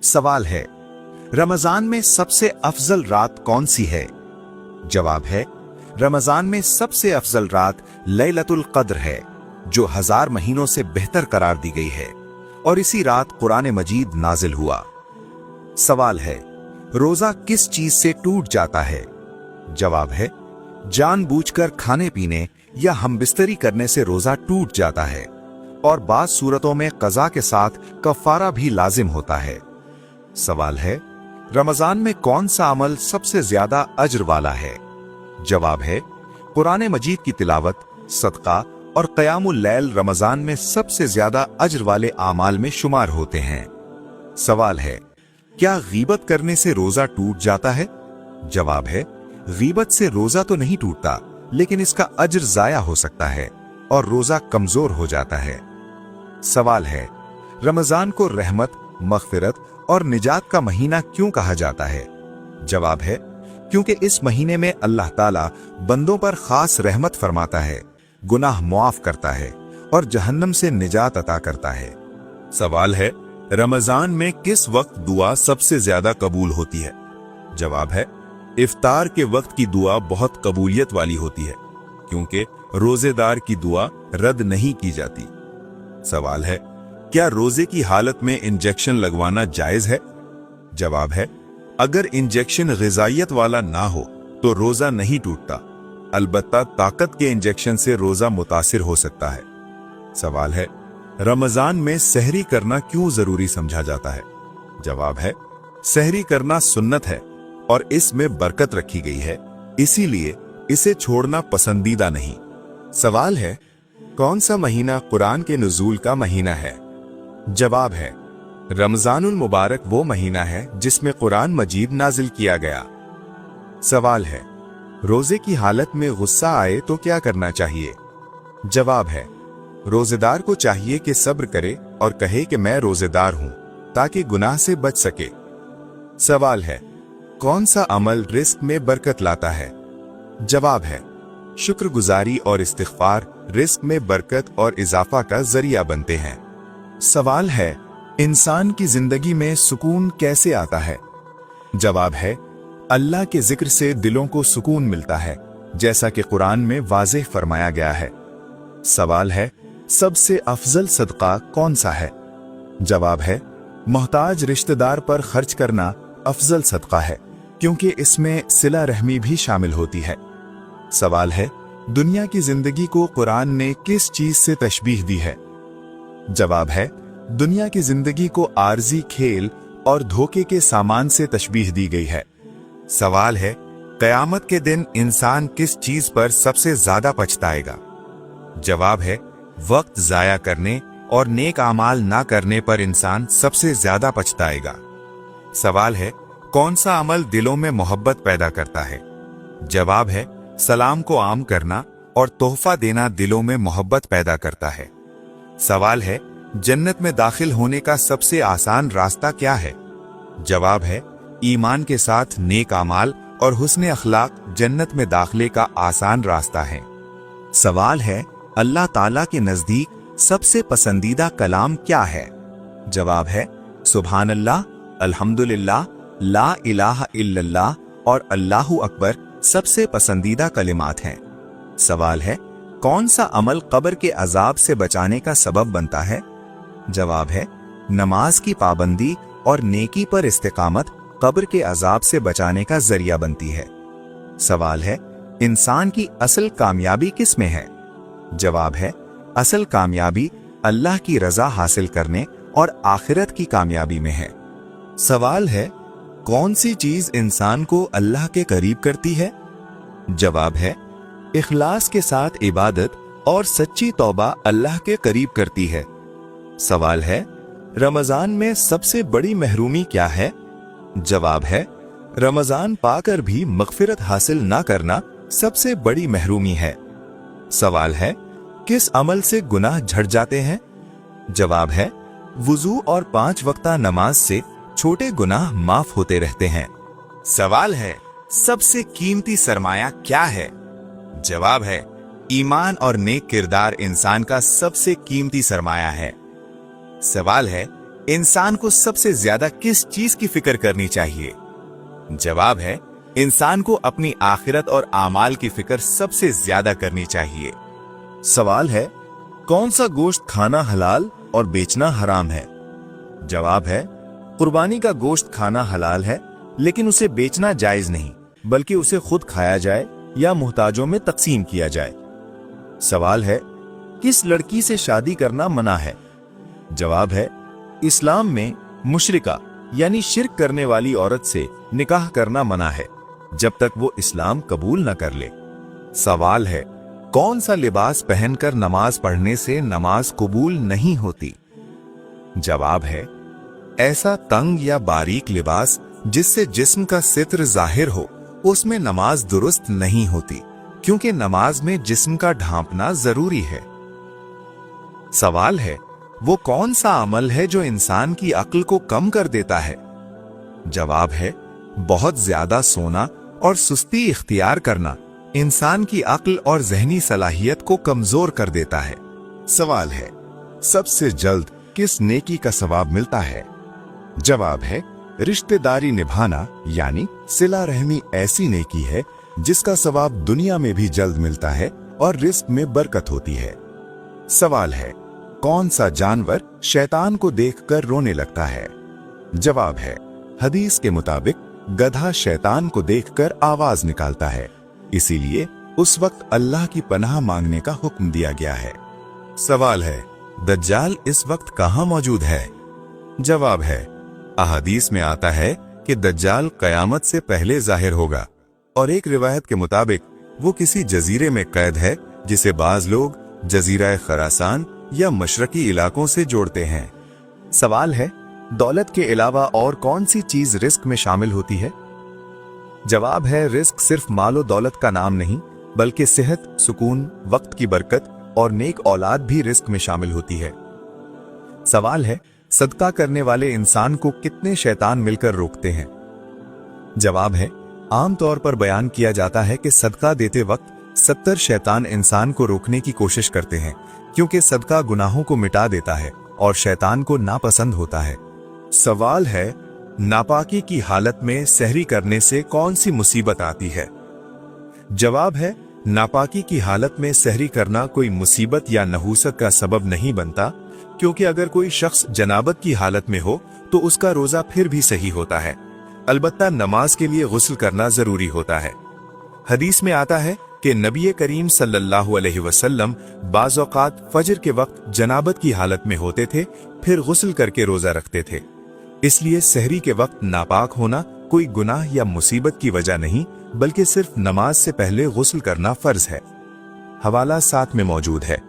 सवाल है, रमजान में सबसे अफजल रात कौन सी है? जवाब है, रमजान में सबसे अफजल रात लैलतुल कद्र है, जो 1000 महीनों से बेहतर करार दी गई है, और इसी रात कुरान मजीद नाजिल हुआ। सवाल है, रोजा किस चीज से टूट जाता है? जवाब है, जानबूझकर खाने पीने या हमबिस्तरी करने से रोजा टूट जाता है, और बाज़ सूरतों में कज़ा के साथ कफ़ारा भी लाजिम होता है। सवाल है, रमजान में कौन सा अमल सबसे ज्यादा अज्र वाला है? जवाब है, कुरान मजीद की तिलावत, सदका और क़यामुल लैल रमजान में सबसे ज्यादा अज्र वाले आमाल में शुमार होते हैं। सवाल है, क्या गीबत करने से रोजा टूट जाता है? जवाब है, गीबत से रोजा तो नहीं टूटता, लेकिन इसका अज्र जाया हो सकता है और रोजा कमजोर हो जाता है। सवाल है, रमजान को रहमत, मग़फ़िरत और निजात का महीना क्यों कहा जाता है? जवाब है, क्योंकि इस महीने में अल्लाह ताला बंदों पर खास रहमत फरमाता है, गुनाह मुआफ करता है और जहन्नम से निजात अता करता है। सवाल है, रमजान में किस वक्त दुआ सबसे ज्यादा कबूल होती है? जवाब है, इफ्तार के वक्त की दुआ बहुत कबूलियत वाली होती है, क्योंकि रोजेदार की दुआ रद्द नहीं की जाती। सवाल है, क्या रोजे की हालत में इंजेक्शन लगवाना जायज है? जवाब है, अगर इंजेक्शन ग़िज़ाइयत वाला ना हो तो रोजा नहीं टूटता, अलबत्ता ताकत के इंजेक्शन से रोजा मुतासिर हो सकता है। सवाल है, रमजान में सहरी करना क्यों जरूरी समझा जाता है? जवाब है, सहरी करना सुन्नत है और इसमें बरकत रखी गई है, इसीलिए इसे छोड़ना पसंदीदा नहीं। सवाल है, कौन सा महीना कुरान के नुज़ूल का महीना है? जवाब है, रमजानुल मुबारक वो महीना है जिसमें कुरान मजीद नाजिल किया गया। सवाल है, रोजे की हालत में गुस्सा आए तो क्या करना चाहिए? जवाब है, रोजेदार को चाहिए कि सब्र करे और कहे कि मैं रोजेदार हूं, ताकि गुनाह से बच सके। सवाल है, कौन सा अमल रिस्क में बरकत लाता है? जवाब है, शुक्रगुजारी और इस्तिग़फ़ार रिस्क में बरकत और इजाफा का जरिया बनते हैं। सवाल है, इंसान की जिंदगी में सुकून कैसे आता है? जवाब है, अल्लाह के जिक्र से दिलों को सुकून मिलता है, जैसा कि कुरान में वाज़ेह फरमाया गया है। सवाल है, सबसे अफजल सदका कौन सा है? जवाब है, मोहताज रिश्तेदार पर खर्च करना अफजल सदका है, क्योंकि इसमें सिला रहमी भी शामिल होती है। सवाल है, दुनिया की जिंदगी को कुरान ने किस चीज से तशबीह दी है? जवाब है, दुनिया की जिंदगी को आरजी खेल और धोखे के सामान से तशबीह दी गई है। सवाल है, क़यामत के दिन इंसान किस चीज पर सबसे ज्यादा पछताएगा? जवाब है, वक्त जाया करने और नेक आमाल ना करने पर इंसान सबसे ज्यादा पछताएगा। सवाल है, कौन सा अमल दिलों में मोहब्बत पैदा करता है? जवाब है, सलाम को आम करना और तोहफा देना दिलों में मोहब्बत पैदा करता है। सवाल है, जन्नत में दाखिल होने का सबसे आसान रास्ता क्या है? जवाब है, ईमान के साथ नेक आमाल और हुस्न अखलाक जन्नत में दाखिले का आसान रास्ता है। सवाल है, अल्लाह ताला के नजदीक सबसे पसंदीदा कलाम क्या है? जवाब है, सुभान अल्लाह, अल्हम्दुलिल्लाह, ला इलाहा इल्लल्लाह और अल्लाहु अकबर सबसे पसंदीदा कलिमात हैं। सवाल है, कौन सा अमल कब्र के अजाब से बचाने का सबब बनता है? जवाब है, नमाज की पाबंदी और नेकी पर इस्तिकामत कब्र के अजाब से बचाने का जरिया बनती है। सवाल है, इंसान की असल कामयाबी किस में है? जवाब है, असल कामयाबी अल्लाह की रजा हासिल करने और आखिरत की कामयाबी में है। सवाल है, कौन सी चीज इंसान को अल्लाह के करीब करती है? जवाब है, इखलास के साथ इबादत और सच्ची तौबा अल्लाह के करीब करती है। सवाल है, रमजान में सबसे बड़ी महरूमी क्या है? जवाब है, रमजान पाकर भी मग़फ़िरत हासिल ना करना सबसे बड़ी महरूमी है। सवाल है, किस अमल से गुनाह झड़ जाते हैं? जवाब है, वुज़ू और 5 वक्ता नमाज से छोटे गुनाह माफ होते रहते हैं। सवाल है, सबसे कीमती सरमाया क्या है? जवाब है, ईमान और नेक किरदार इंसान का सबसे कीमती सरमाया है। सवाल है, इंसान को सबसे ज्यादा किस चीज की फिक्र करनी चाहिए? जवाब है, इंसान को अपनी आखिरत और आमाल की फिक्र सबसे ज्यादा करनी चाहिए। सवाल है, कौन सा गोश्त खाना हलाल और बेचना हराम है? जवाब है, कुर्बानी का गोश्त खाना हलाल है, लेकिन उसे बेचना जायज नहीं, बल्कि उसे खुद खाया जाए या मुहताजों में तकसीम किया जाए। सवाल है, किस लड़की से शादी करना मना है? जवाब है, इस्लाम में मुशरिका यानी शिर्क करने वाली औरत से निकाह करना मना है, जब तक वो इस्लाम कबूल न कर ले। सवाल है, कौन सा लिबास पहनकर नमाज पढ़ने से नमाज कबूल नहीं होती? जवाब है, ऐसा तंग या बारीक लिबास जिससे जिस्म का सित्र जाहिर हो, उसमें नमाज दुरुस्त नहीं होती, क्योंकि नमाज में जिस्म का ढांपना जरूरी है। सवाल है, वो कौन सा अमल है जो इंसान की अक्ल को कम कर देता है? जवाब है, बहुत ज्यादा सोना और सुस्ती इख्तियार करना इंसान की अक्ल और जहनी सलाहियत को कमजोर कर देता है। सवाल है, सबसे जल्द किस नेकी का सवाब मिलता है? जवाब है, रिश्तेदारी निभाना यानी सिला रहमी ऐसी नेकी है जिसका सवाब दुनिया में भी जल्द मिलता है और रिस्क में बरकत होती है। सवाल है, कौन सा जानवर शैतान को देखकर रोने लगता है? जवाब है, हदीस के मुताबिक गधा शैतान को देखकर आवाज निकालता है, इसीलिए उस वक्त अल्लाह की पनाह मांगने का हुक्म दिया गया है। सवाल है, दज्जाल इस वक्त कहां मौजूद है? जवाब है, अहादीस में आता है कि दज्जाल कयामत से पहले जाहिर होगा, और एक रिवायत के मुताबिक वो किसी जजीरे में कैद है जिसे बाज लोग जजीरा खरासान या मशरकी इलाकों से जोड़ते हैं। सवाल है, दौलत के अलावा और कौन सी चीज रिस्क में शामिल होती है? जवाब है, रिस्क सिर्फ मालो दौलत का नाम नहीं, बल्कि सेहत, सुकून, वक्त की बरकत और नेक औलाद भी रिस्क में शामिल होती है। सवाल है, सदका करने वाले इंसान को कितने शैतान मिलकर रोकते हैं? जवाब है, आमतौर पर बयान किया जाता है कि सदका देते वक्त 70 शैतान इंसान को रोकने की कोशिश करते हैं, क्योंकि सदका गुनाहों को मिटा देता है और शैतान को नापसंद होता है। सवाल है, नापाकी की हालत में सहरी करने से कौन सी मुसीबत आती है? जवाब है, नापाकी की हालत में सहरी करना कोई मुसीबत या नहूसत का सबब नहीं बनता, क्योंकि अगर कोई शख्स जनाबत की हालत में हो तो उसका रोजा फिर भी सही होता है। अलबत्ता नमाज के लिए गुस्ल करना जरूरी होता है। हदीस में आता है कि नबी करीम सल्लल्लाहु अलैहि वसल्लम बाज़ औक़ात फजर के वक्त जनाबत की हालत में होते थे, फिर गुस्ल करके रोजा रखते थे। इसलिए सहरी के वक्त नापाक होना कोई गुनाह या मुसीबत की वजह नहीं, बल्कि सिर्फ नमाज से पहले गुस्ल करना फर्ज है। हवाला साथ में मौजूद है।